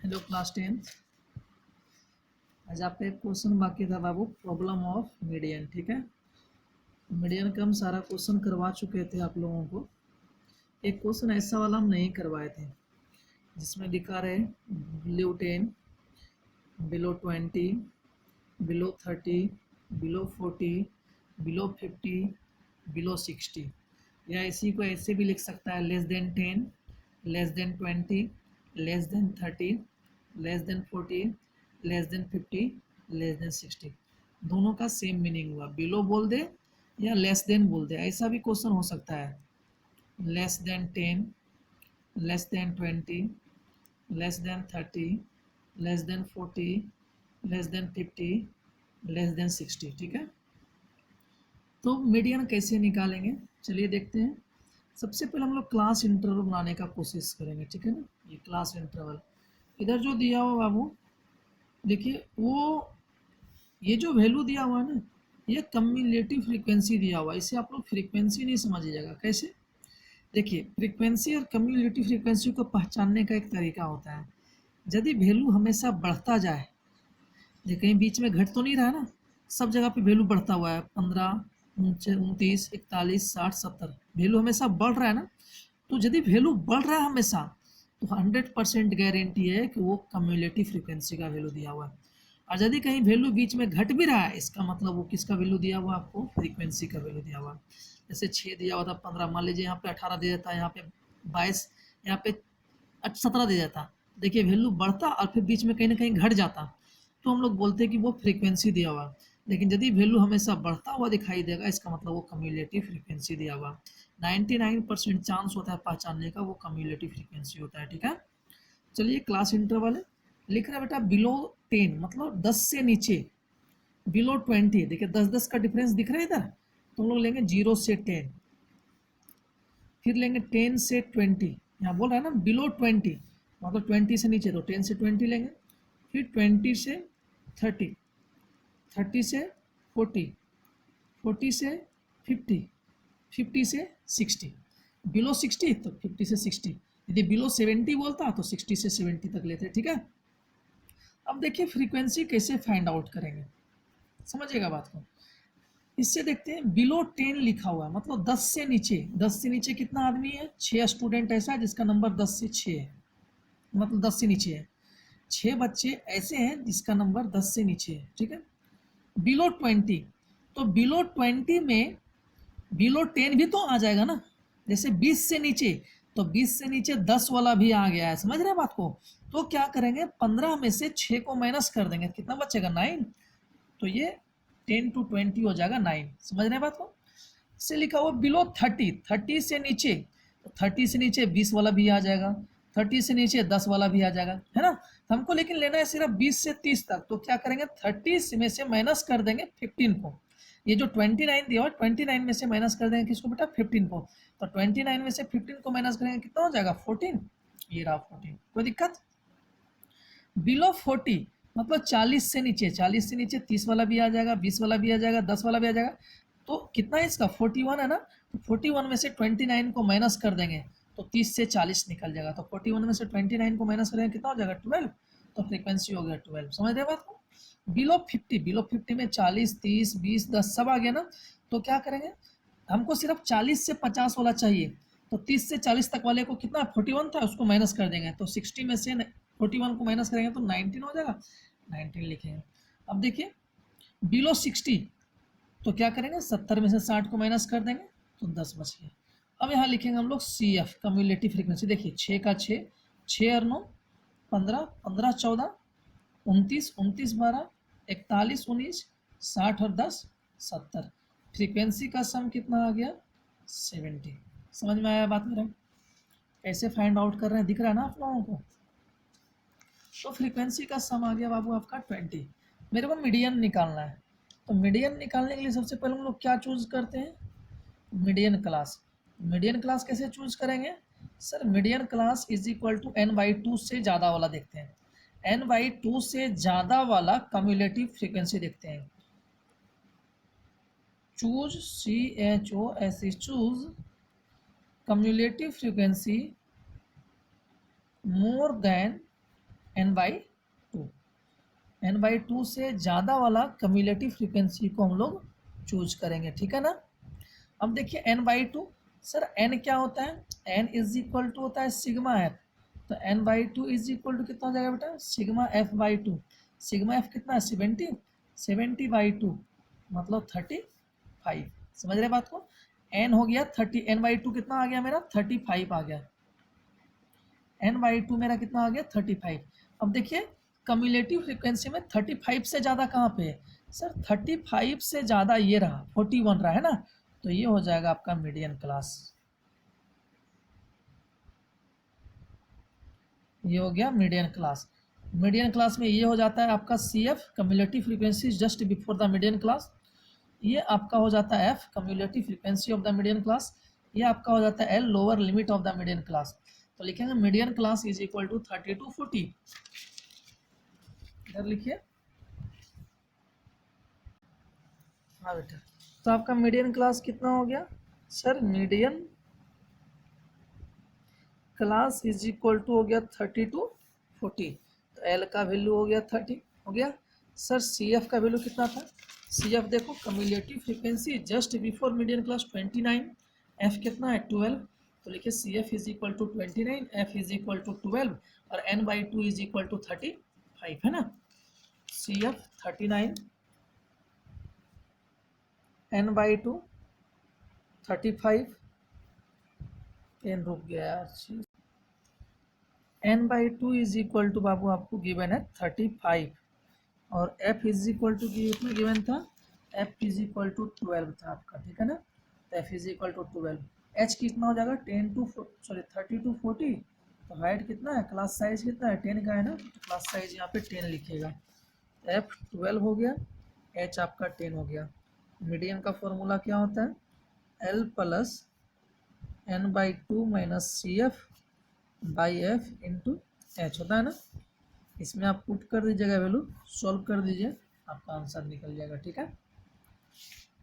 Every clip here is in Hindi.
Hello class 10। आज आपका एक क्वेश्चन बाकी था बाबू, प्रॉब्लम ऑफ मीडियन। ठीक है, मीडियन का हम सारा क्वेश्चन करवा चुके थे आप लोगों को। एक क्वेश्चन ऐसा वाला हम नहीं करवाए थे जिसमें लिखा रहे below 10, below 20, below 30, below 40, below 50, below 60। या इसी को ऐसे भी लिख सकता है, less than 10, less than 20, less than 30, less than 40, less than 50, less than 60। दोनों का सेम मीनिंग हुआ, बिलो बोल दे या लेस देन बोल दे, ऐसा भी क्वेश्चन हो सकता है। Less than 10, less than 20, less than 30, less than 40, less than 50, less than 60। ठीक है, तो मीडियन कैसे निकालेंगे चलिए देखते हैं। सबसे पहले हम लोग क्लास इंटरवल बनाने का कोशिश करेंगे। ठीक है ना, ये क्लास इंटरवल इधर जो दिया हुआ बाबू, देखिए वो ये जो वैल्यू दिया हुआ है ना, ये कम्युलेटिव फ्रीक्वेंसी दिया हुआ है। इसे आप लोग फ्रीक्वेंसी नहीं समझिएगा। कैसे, देखिए फ्रीक्वेंसी और कम्युलेटिव फ्रीक्वेंसी को पहचानने का एक तरीका होता है। यदि वैल्यू हमेशा बढ़ता जाए, ये कहीं बीच में घट तो नहीं रहा ना, सब जगह पे वैल्यू बढ़ता हुआ है, 15, 29, 41, 60, 70, वैल्यू हमेशा बढ़ रहा है ना। तो यदि वैल्यू बढ़ रहा है हमेशा, तो 100% गारंटी है कि वो कम्युलेटिव फ्रीक्वेंसी का वैल्यू दिया हुआ है। और यदि कहीं वैल्यू बीच में घट भी रहा है, इसका मतलब वो किसका वैल्यू दिया हुआ, आपको फ्रीक्वेंसी का वैल्यू दिया हुआ है। जैसे 6 दिया हुआ था, 15, मान लीजिए यहाँ पे 18 दे देता है, यहाँ पे 22, यहाँ पे 17 दे देता। देखिए वैल्यू बढ़ता और फिर बीच में कहीं ना कहीं घट जाता, तो हम लोग बोलते हैं कि वो फ्रीक्वेंसी दिया हुआ। लेकिन यदि वैल्यू हमेशा बढ़ता हुआ दिखाई देगा, इसका मतलब वो कम्युलेटिव फ्रीक्वेंसी दिया हुआ। 99% चांस होता है पहचानने का, वो कम्युलेटिव फ्रीक्वेंसी होता है। ठीक है, चलिए क्लास इंटरवल है, लिख रहा है बेटा बिलो 10 मतलब 10 से नीचे, बिलो 20, देखिए 10-10 का डिफरेंस दिख रहा है इधर, तो हम लोग लेंगे 0 से 10, फिर लेंगे 10 से 20, यहाँ बोल रहा है ना बिलो 20 मतलब 20 से नीचे, तो 10 से 20 लेंगे, फिर 20 से 30, 30 से 40, 40 से 50, 50 से 60, बिलो 60 तो 50 से 60, यदि बिलो 70 बोलता तो 60 से 70 तक लेते। ठीक है, अब देखिए फ्रीक्वेंसी कैसे फाइंड आउट करेंगे, समझिएगा बात को। इससे देखते हैं, बिलो 10 लिखा हुआ है मतलब 10 से नीचे। 10 से नीचे कितना आदमी है, 6 स्टूडेंट ऐसा है जिसका नंबर 10 से 6 है, मतलब 10 से नीचे है। 6 बच्चे ऐसे हैं जिसका नंबर 10 से नीचे है। ठीक है, बिलो 20, तो बिलो 20 में बिलो 10 भी तो आ जाएगा ना, जैसे 20 से नीचे, तो 20 से नीचे 10 वाला भी आ गया है, समझ रहे हैं बात को। तो क्या करेंगे, 15 में से 6 को माइनस कर देंगे, कितना बचेगा 9, तो ये 10 to 20 हो जाएगा 9, समझ रहे हैं बात को। से लिखा हुआ बिलो 30, 30 से नीचे, तो 30 से नीचे 20 वाला भी आ जाएगा, 30 से नीचे 10 वाला भी आ जाएगा, है ना। तो हमको लेकिन लेना है सिर्फ 20 से 30 तक, तो क्या करेंगे 30 में से माइनस कर देंगे 15 को, ये जो 29 दिया हुआ 29 में से माइनस कर देंगे किसको बेटा, 15 को। तो 29 में से 15 को माइनस करेंगे कितना हो जाएगा 14, ये रहा 14, कोई दिक्कत। बिलो 40 मतलब 40 से नीचे, 40 से नीचे 30 वाला भी आ जाएगा, 20 वाला भी आ जाएगा, 10 वाला भी आ जाएगा, तो कितना है इसका 41 है ना। तो 41 में से 29 को माइनस कर देंगे, तो 30 से 40 निकल जाएगा, तो 41 में से 29 को माइनस करेंगे कितना हो जाएगा 12, तो फ्रीक्वेंसी हो गया 12, समझ रहे बात को। बिलो 50, बिलो 50 में 40, 30, 20, 10 सब आ गया ना, तो क्या करेंगे, हमको सिर्फ 40 से 50 वाला चाहिए, तो 30 से 40 तक वाले को कितना 41 था उसको माइनस कर देंगे, तो 60 में से 41 को माइनस करेंगे तो 19 हो जाएगा, 19 लिखेंगे। अब देखिए बिलो 60, तो क्या करेंगे 70 में से 60 को माइनस कर देंगे, तो 10 बच गए। अब यहाँ लिखेंगे हम लोग सी एफ कम्युलेटिव फ्रीक्वेंसी, देखिए 6 का 6, 6 और 9 15, 15 14, 29, 29 12, 41 19, 60 और 10 70, फ्रीक्वेंसी का सम कितना आ गया 70। समझ में आया बात मेरा, कैसे फाइंड आउट कर रहे हैं दिख रहा है ना आप लोगों को। तो फ्रीक्वेंसी का सम आ गया बाबू आपका 20। मेरे को मीडियन निकालना है, तो मीडियन निकालने के लिए सबसे पहले हम लोग क्या चूज करते हैं, मीडियन क्लास। मीडियन क्लास कैसे चूज करेंगे sir, median class is equal to n/2 से ज़्यादा वाला देखते हैं, n/2 से ज़्यादा वाला कम्युलेटिव फ्रीक्वेंसी देखते हैं। Choose CHOOSE choose cumulative frequency more than n/2। n/2 से ज़्यादा वाला कम्युलेटिव फ्रीक्वेंसी को हम लोग चूज करेंगे, ठीक है ना। अब देखिए n/2, सर n क्या होता है, n इज इक्वल टू होता है सिग्मा एफ। तो n/2 इज इक्वल टू कितना हो जाएगा बेटा, सिग्मा f/2। सिग्मा एफ कितना है 70, 70/2 मतलब 35। समझ रहे बात को, n हो गया 30, n/2 कितना आ गया मेरा 35 आ गया, n/2 मेरा कितना आ गया 35। अब देखिए कम्युलेटिव फ्रीक्वेंसी में 35 से ज़्यादा कहाँ पे है, सर 35 से ज़्यादा ये रहा 41 रहा है ना, तो ये हो जाएगा आपका मीडियन क्लास। ये हो गया मीडियन क्लास। मीडियन क्लास में ये हो जाता है आपका CF cumulative frequency just before the median class. ये आपका हो जाता है F cumulative frequency of the median class. ये आपका हो जाता है L lower limit of the median class. तो लिखेंगे median class is equal to 30 to 40। इधर लिखिए, हाँ बेटा। तो आपका मीडियन क्लास कितना हो गया, sir median class is equal to हो गया 30 to 40। तो एल का वैल्यू हो गया 30 हो गया। सर CF का वैल्यू कितना था, CF देखो cumulative frequency just before median class 29, F कितना है 12। तो लिखिए CF is equal to 29, F is equal to 12 और n/2 इज इक्वल टू 35 है ना। CF 39, n/2 35, पेन रुक गया यार, n/2 इज इक्वल टू बाबू आपको गिवन है 35 और f इज इक्वल टू कितना गिवन था, f इज इक्वल टू 12 था आपका, ठीक है ना। तो f is equal to 12, h कितना हो जाएगा 30 to 40। तो हाइट कितना है, क्लास साइज कितना है 10 का है ना, तो क्लास साइज यहाँ पे 10 लिखिएगा। f 12 हो गया, h आपका 10 हो गया। मीडियन का फॉर्मूला क्या होता है, l plus n/2 minus CF/F into H होता है ना। इसमें आप पुट कर दीजिएगा वैल्यू, सॉल्व कर दीजिए, आपका आंसर निकल जाएगा, ठीक है।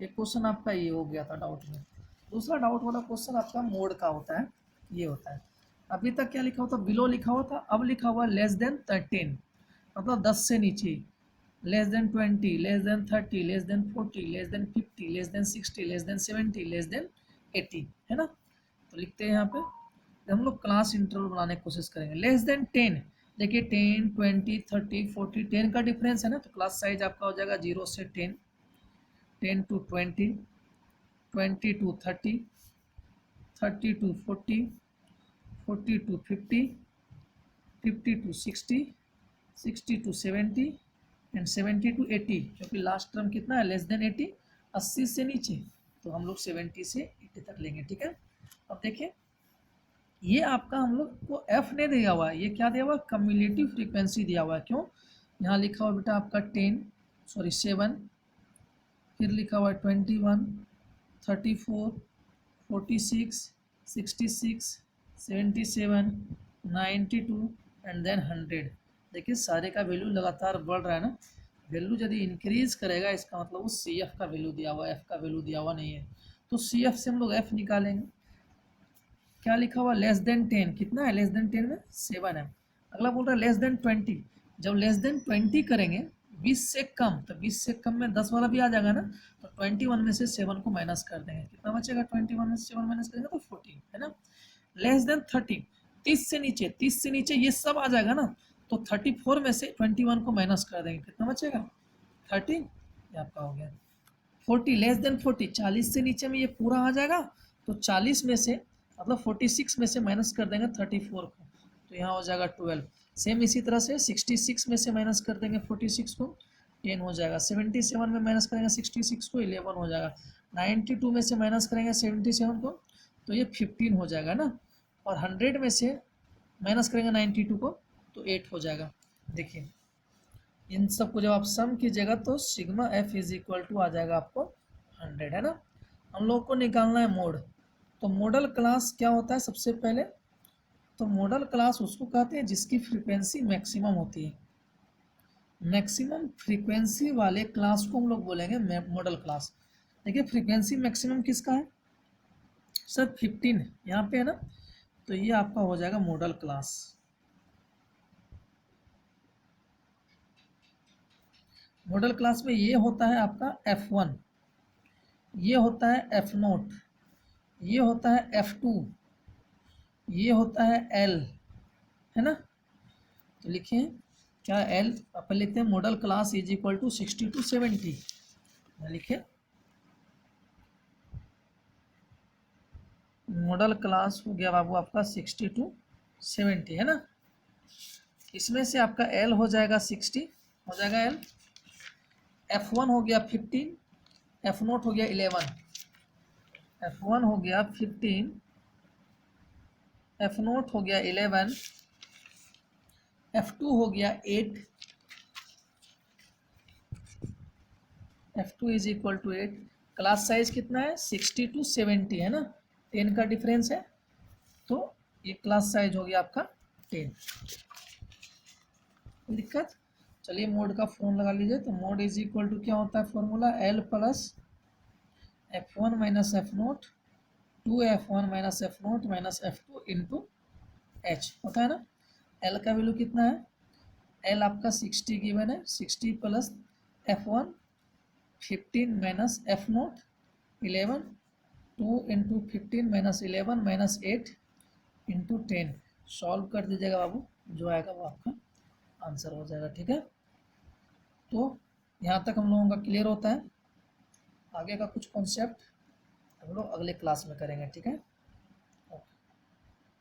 एक क्वेश्चन आपका ये हो गया था डाउट में। दूसरा डाउट वाला क्वेश्चन आपका मोड का होता है, ये होता है। अभी तक क्या लिखा हुआ था, बिलो लिखा हुआ था, अब लिखा हुआ लेस देन 13 मतलब 10 से नीचे, less than 20, less than 30, less than 40, less than 50, less than 60, less than 70, less than 80 है ना। तो लिखते हैं यहाँ पे, हम लोग क्लास इंटरवल बनाने की कोशिश करेंगे। लेस देन 10, देखिए 10, 20, 30, 40, 10 का डिफरेंस है ना, तो क्लास साइज आपका हो जाएगा 0 से 10, 10 to 20, 20 to 30, 30 to 40, 40 to 50, 50 to 60, 60 to 70 and 70 to 80, क्योंकि लास्ट टर्म कितना है लेस देन 80, 80 से नीचे, तो हम लोग 70 से 80 तक लेंगे, ठीक है। अब देखिए ये आपका हम लोग को F नहीं दिया हुआ है, ये क्या दिया हुआ है, कम्युलेटिव फ्रीक्वेंसी दिया हुआ है। क्यों, यहाँ लिखा हुआ बेटा आपका 7, फिर लिखा हुआ है 21, 34, 46, 66, 77, 92 एंड देन 100। देखिए सारे का वैल्यू लगातार बढ़ रहा है ना, वैल्यू यदि इंक्रीज करेगा इसका मतलब वो CF का वैल्यू दिया हुआ है, F का वैल्यू दिया हुआ नहीं है। तो CF से हम लोग F निकालेंगे। क्या लिखा हुआ लेस देन 10, कितना है लेस देन 10 में 7 है। अगला बोल रहा है लेस देन 20, जब लेस देन 20 करेंगे 20 से कम, तो 20 से कम में 10 वाला भी आ जाएगा ना, तो 21 में से 7 को माइनस कर देंगे, कितना बचेगा 21 में से 7 माइनस करेंगे तो 14 है ना। लेस देन 30, 30 से नीचे, 30 से नीचे ये सब आ जाएगा ना, तो 34 में से 21 को माइनस कर देंगे, कितना बचेगा 30, ये आपका हो गया। 40, लेस देन 40, 40 से नीचे में ये पूरा आ जाएगा, तो 40 में से मतलब 46 में से माइनस कर देंगे 34 को, तो यहाँ हो जाएगा 12। सेम इसी तरह से 66 में से माइनस कर देंगे 46 को, 10 हो जाएगा। 77 में माइनस करेंगे 66 को, 11 हो जाएगा। 92 में से माइनस करेंगे 77 को, तो ये 15 हो जाएगा ना, और 100 में से माइनस करेंगे 92 को, तो 8 हो जाएगा। देखिए इन सब को जब आप सम कीजिएगा तो sigma F is equal to आ जाएगा आपको 100 है ना। हम लोग को निकालना है मोड। तो मॉडल क्लास क्या होता है सबसे पहले, तो मॉडल क्लास उसको कहते हैं जिसकी फ्रीक्वेंसी मैक्सिमम होती है। मैक्सिमम फ्रीक्वेंसी वाले क्लास को हम लोग बोलेंगे मॉडल क्लास। देखिए फ्रीक्वेंसी मैक्सिमम किसका है सर 15 यहाँ पे है ना, तो ये आपका हो जाएगा मॉडल क्लास। मॉडल क्लास में ये होता है आपका F1, ये होता है F0, ये होता है F2, ये होता है L, है ना। तो लिखिए क्या L, अपन लिखते हैं modal class is equal to 60 to 70। लिखिए मॉडल क्लास हो गया बाबू आपका 60 to 70, है ना। इसमें से आपका L हो जाएगा 60, हो जाएगा L। F1 हो गया 15, F0 हो गया 11, F1 हो गया 15, F0 हो गया 11, F2 हो गया 8, F2 is equal to 8। Class size कितना है 60 to 70, है ना, 10 का डिफरेंस है, तो ये क्लास साइज हो गया आपका 10। दिक्कत, चलिए मोड का फोन लगा लीजिए। तो मोड इज इक्वल टू क्या होता है formula, L plus F1 minus F0 2F1 minus F0 minus F2 into H होता है ना। L का वैल्यू कितना है, L आपका 60 गिवन है, 60 plus F1 15 minus F0 11, 2 into 15 minus 11 minus 8 into 10। Solve कर दीजिएगा बाबू, जो आएगा वो आपका आंसर हो जाएगा, ठीक है। तो यहाँ तक हम लोगों का क्लियर होता है। आगे का कुछ कॉन्सेप्ट हम लोग अगले क्लास में करेंगे, ठीक है।